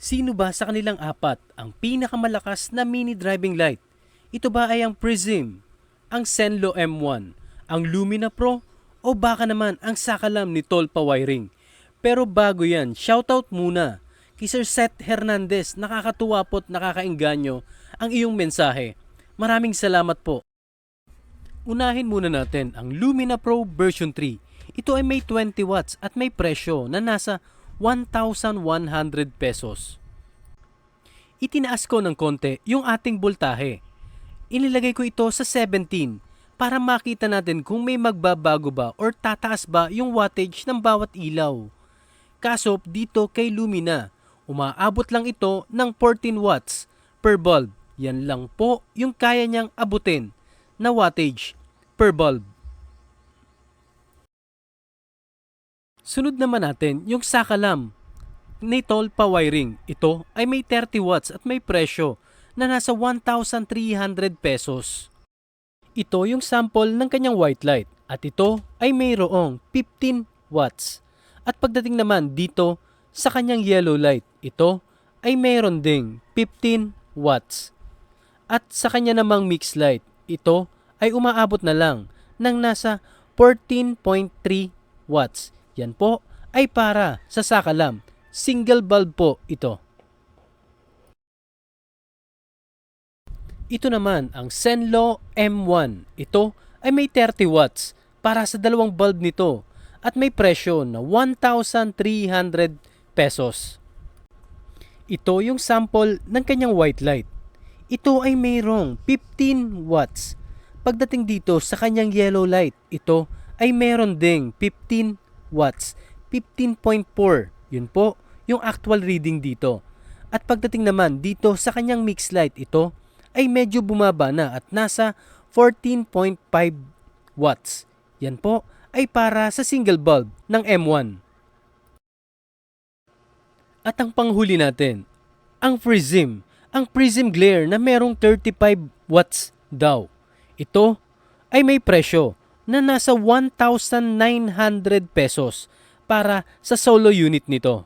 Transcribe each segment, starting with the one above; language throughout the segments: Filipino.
Sino ba sa kanilang apat ang pinakamalakas na mini driving light? Ito ba ay ang Prism, ang Senlo M1, ang Lumina Pro, o baka naman ang sakalam ni Tolpa Wiring? Pero bago yan, shoutout muna kay Sir Seth Hernandez, nakakatuwa po't nakakainganyo ang iyong mensahe. Maraming salamat po. Unahin muna natin ang Lumina Pro version 3. Ito ay may 20 watts at may presyo na nasa 1,100 pesos. Itinaas ko ng konti yung ating voltahe. Inilagay ko ito sa 17 para makita natin kung may magbabago ba or tataas ba yung wattage ng bawat ilaw. Kaso dito kay Lumina, umaabot lang ito ng 14 watts per bulb. Yan lang po yung kaya niyang abutin na wattage per bulb. Sunod naman natin yung sakalam ni Tolpa Wiring. Ito ay may 30 watts at may presyo na nasa 1,300 pesos. Ito yung sample ng kanyang white light at ito ay mayroong 15 watts. At pagdating naman dito sa kanyang yellow light, ito ay mayroon ding 15 watts. At sa kanya namang mix light, ito ay umaabot na lang ng nasa 14.3 watts. Yan po ay para sa sakalam. Single bulb po ito. Ito naman ang Senlo M1. Ito ay may 30 watts para sa dalawang bulb nito at may presyo na 1,300 pesos. Ito yung sample ng kanyang white light. Ito ay mayroong 15 watts. Pagdating dito sa kanyang yellow light, ito ay mayroon ding 15 watts. 15.4. Yun po yung actual reading dito. At pagdating naman dito sa kanyang mix light, ito ay medyo bumaba na at nasa 14.5 watts. Yan po ay para sa single bulb ng M1. At ang panghuli natin, ang Prism. Ang Prism Glare na merong 35 watts daw. Ito ay may presyo na nasa 1,900 pesos para sa solo unit nito.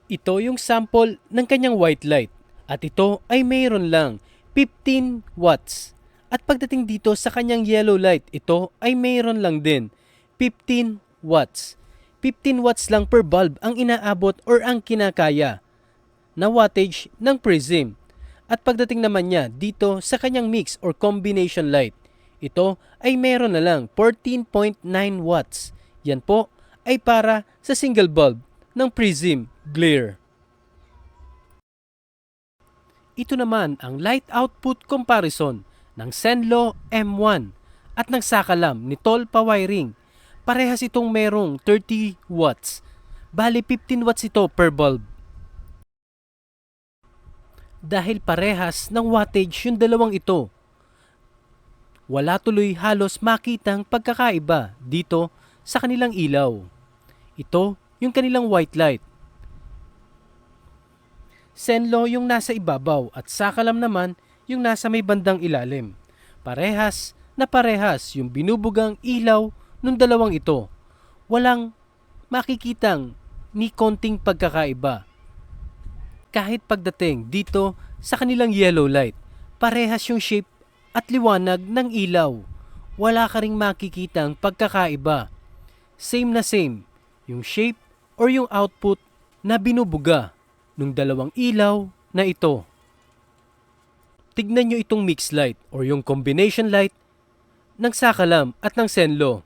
Ito yung sample ng kanyang white light at ito ay mayroon lang 15 watts. At pagdating dito sa kanyang yellow light, ito ay mayroon lang din 15 watts. 15 watts lang per bulb ang inaabot or ang kinakaya na wattage ng Prism. At pagdating naman niya dito sa kanyang mix or combination light, ito ay mayroon na lang 14.9 watts. Yan po ay para sa single bulb ng Prism Glare. Ito naman ang light output comparison ng Senlo M1 at ng sakalam ni Tolpa Wiring. Parehas itong merong 30 watts. Bali 15 watts ito per bulb. Dahil parehas ng wattage yung dalawang ito, wala tuloy halos makitang pagkakaiba dito sa kanilang ilaw. Ito yung kanilang white light. Senlo yung nasa ibabaw at sakalam naman yung nasa may bandang ilalim. Parehas na parehas yung binubugang ilaw ng dalawang ito. Walang makikitang ni konting pagkakaiba. Kahit pagdating dito sa kanilang yellow light, parehas yung shape at liwanag ng ilaw. Wala ka ring makikitang pagkakaiba. Same na same yung shape or yung output na binubuga ng dalawang ilaw na ito. Tignan nyo itong mix light or yung combination light ng sakalam at ng Senlo.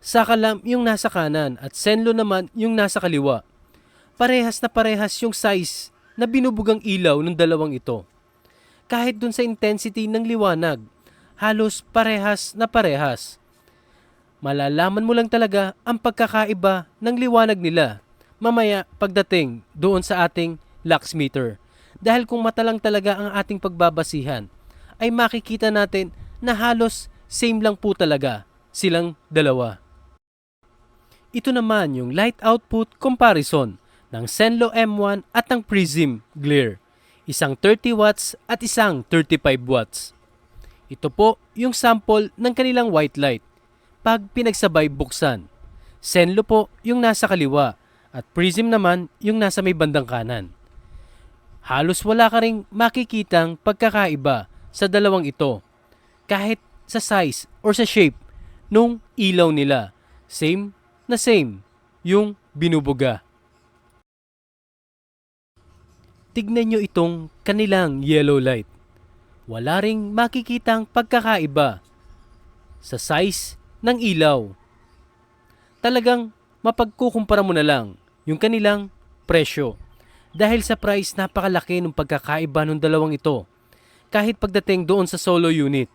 Sakalam yung nasa kanan at Senlo naman yung nasa kaliwa. Parehas na parehas yung size na binubugang ilaw ng dalawang ito. Kahit dun sa intensity ng liwanag, halos parehas na parehas. Malalaman mo lang talaga ang pagkakaiba ng liwanag nila mamaya pagdating doon sa ating lux meter. Dahil kung mata lang talaga ang ating pagbabasihan, ay makikita natin na halos same lang po talaga silang dalawa. Ito naman yung light output comparison ng Senlo M1 at ng Prism Glare. Isang 30 watts at isang 35 watts. Ito po yung sample ng kanilang white light pag pinagsabay buksan. Senlo po yung nasa kaliwa At prism naman yung nasa may bandang kanan. Halos wala ka ring makikitang pagkakaiba sa dalawang ito. Kahit sa size or sa shape nung ilaw nila. Same na same yung binubuga. Tignan nyo itong kanilang yellow light. Wala ring makikitang pagkakaiba sa size ng ilaw. Talagang mapagkukumpara mo na lang yung kanilang presyo. Dahil sa price, napakalaki ng pagkakaiba ng dalawang ito. Kahit pagdating doon sa solo unit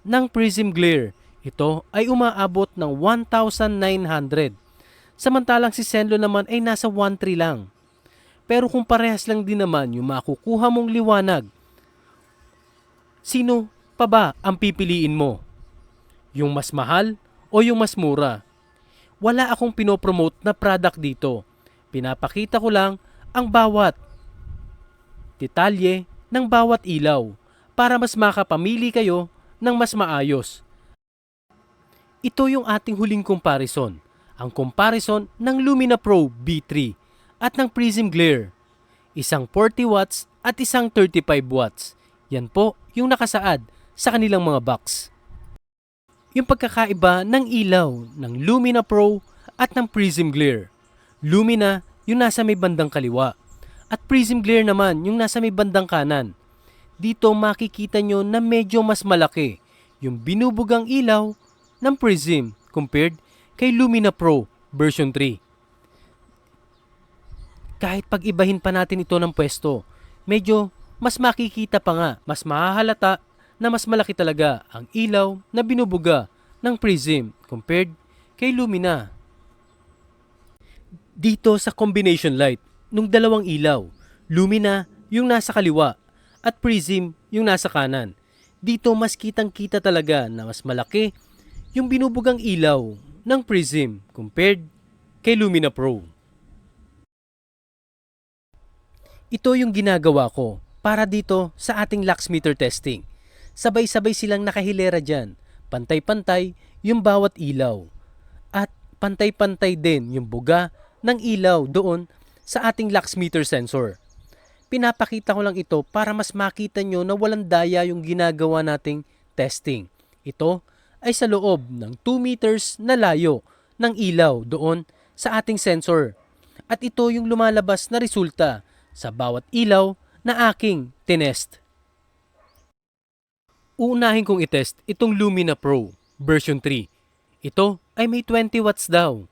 ng Prism Glare, ito ay umaabot ng 1,900. Samantalang si Zenlo naman ay nasa 1,300 lang. Pero kung parehas lang din naman yung makukuha mong liwanag, sino pa ba ang pipiliin mo? Yung mas mahal o yung mas mura? Wala akong pinopromote na product dito. Pinapakita ko lang ang bawat detalye ng bawat ilaw para mas makapamili kayo ng mas maayos. Ito yung ating huling comparison. Ang comparison ng Lumina Pro B3 at ng Prism Glare. Isang 40 watts at isang 35 watts. Yan po yung nakasaad sa kanilang mga box. Yung pagkakaiba ng ilaw ng Lumina Pro at ng Prism Glare. Lumina yung nasa may bandang kaliwa at Prism Glare naman yung nasa may bandang kanan. Dito makikita nyo na medyo mas malaki yung binubugang ilaw ng Prism compared kay Lumina Pro version 3. Kahit pag-ibahin pa natin ito ng pwesto, medyo mas makikita pa nga, mas mahahalata na mas malaki talaga ang ilaw na binubuga ng Prism compared kay Lumina. Dito sa combination light, nung dalawang ilaw, Lumina yung nasa kaliwa at Prism yung nasa kanan. Dito mas kitang-kita talaga na mas malaki yung binubugang ilaw ng Prism compared kay Lumina Pro. Ito yung ginagawa ko para dito sa ating lux meter testing. Sabay-sabay silang nakahilera dyan. Pantay-pantay yung bawat ilaw. At pantay-pantay din yung buga ng ilaw doon sa ating lux meter sensor. Pinapakita ko lang ito para mas makita nyo na walang daya yung ginagawa nating testing. Ito ay sa loob ng 2 meters na layo ng ilaw doon sa ating sensor. At ito yung lumalabas na resulta sa bawat ilaw na aking tinest. Uunahin kong itest itong Lumina Pro version 3. Ito ay may 20 watts daw.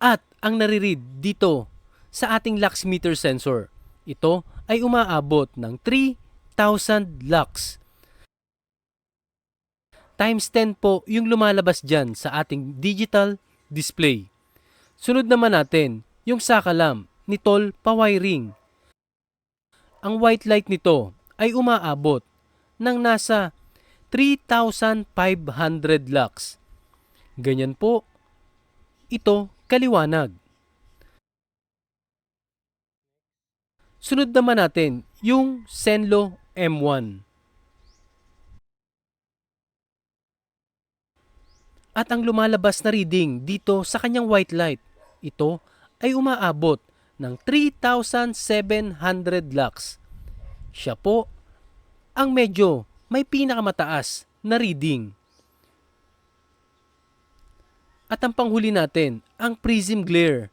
At ang nare-read dito sa ating lux meter sensor, ito ay umaabot ng 3,000 lux. Times 10 po yung lumalabas dyan sa ating digital display. Sunod naman natin yung sakalam ni Tol Pa-wiring. Ang white light nito ay umaabot ng nasa 3,500 lux. Ganyan po ito kaliwanag. Sunod naman natin yung Zenlo M1. At ang lumalabas na reading dito sa kanyang white light, ito ay umaabot ng 3,700 lux. Siya po ang medyo may pinakamataas na reading. At ang panghuli natin, ang Prism Glare.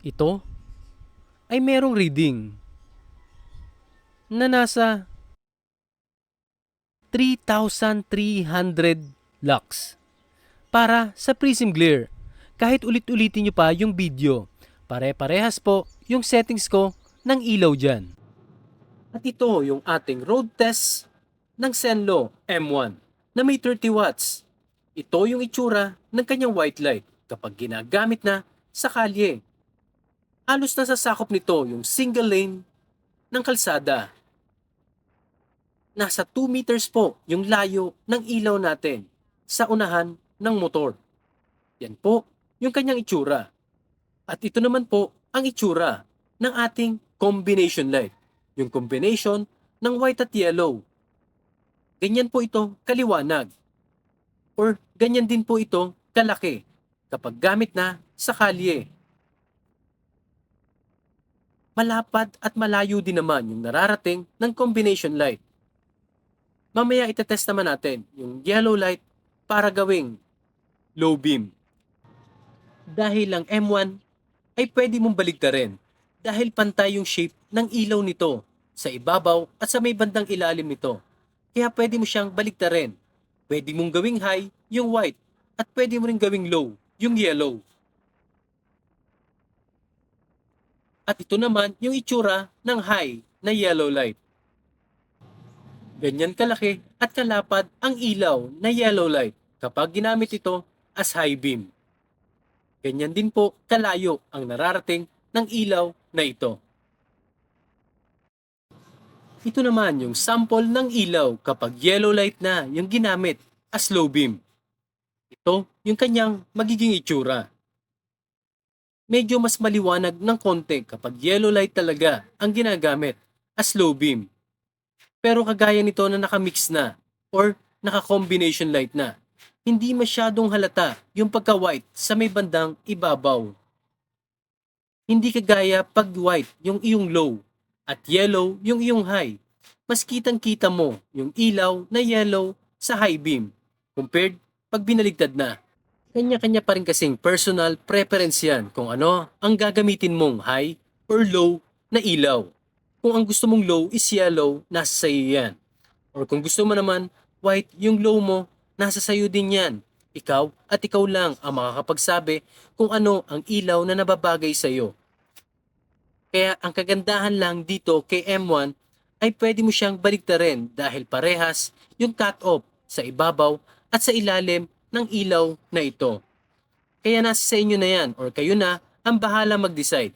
Ito ay merong reading na nasa 3,300 lux. Para sa Prism Glare, kahit ulit-ulitin nyo pa yung video, pare-parehas po yung settings ko ng ilaw dyan. At ito yung ating road test ng Zenlo M1 na may 30 watts. Ito yung itsura ng kanyang white light kapag ginagamit na sa kalye. Halos nasasakop nito yung single lane ng kalsada. Nasa 2 meters po yung layo ng ilaw natin sa unahan ng motor. Yan po yung kanyang itsura. At ito naman po ang itsura ng ating combination light. Yung combination ng white at yellow. Ganyan po ito kaliwanag. Or ganyan din po ito kalaki kapag gamit na sa kalye. Malapad at malayo din naman yung nararating ng combination light. Mamaya itetest naman natin yung yellow light para gawing low beam. Dahil ang M1 ay pwede mong baligtarin dahil pantay yung shape ng ilaw nito sa ibabaw at sa may bandang ilalim nito. Kaya pwede mo siyang baligtarin. Pwede mong gawing high yung white at pwede mo rin gawing low yung yellow. At ito naman yung itsura ng high na yellow light. Ganyan kalaki at kalapad ang ilaw na yellow light kapag ginamit ito as high beam. Ganyan din po kalayo ang nararating ng ilaw na ito. Ito naman yung sample ng ilaw kapag yellow light na yung ginamit as low beam. Ito yung kanyang magiging itsura. Medyo mas maliwanag ng konti kapag yellow light talaga ang ginagamit as low beam. Pero kagaya nito na nakamix na or naka-combination light na, hindi masyadong halata yung pagka-white sa may bandang ibabaw. Hindi kagaya pag white yung iyong low at yellow yung iyong high. Mas kitang-kita mo yung ilaw na yellow sa high beam compared pag binaligtad na. Kanya-kanya pa rin kasing personal preference yan kung ano ang gagamitin mong high or low na ilaw. Kung ang gusto mong low is yellow, nasa sayo yan. Or kung gusto mo naman white yung low mo, nasa sayo din yan. Ikaw at ikaw lang ang makakapagsabi kung ano ang ilaw na nababagay sa'yo. Kaya ang kagandahan lang dito kay M1 ay pwede mo siyang baligtarin dahil parehas yung cut-off sa ibabaw at sa ilalim ng ilaw na ito. Kaya nasa sa inyo na yan or kayo na ang bahala mag-decide.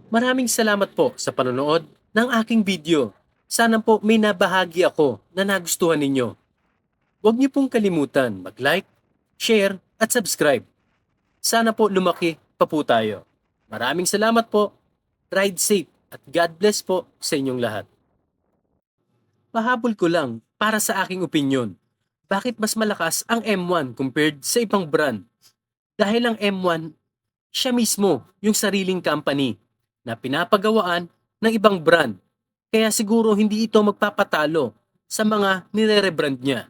Maraming salamat po sa panonood ng aking video. Sana po may nabahagi ako na nagustuhan ninyo. Huwag niyo pong kalimutan mag-like, share at subscribe. Sana po lumaki pa po tayo. Maraming salamat po. Ride safe at God bless po sa inyong lahat. Pahabol ko lang para sa aking opinyon. Bakit mas malakas ang M1 compared sa ibang brand? Dahil ang M1, siya mismo yung sariling company na pinapagawaan ng ibang brand. Kaya siguro hindi ito magpapatalo sa mga nire-rebrand niya.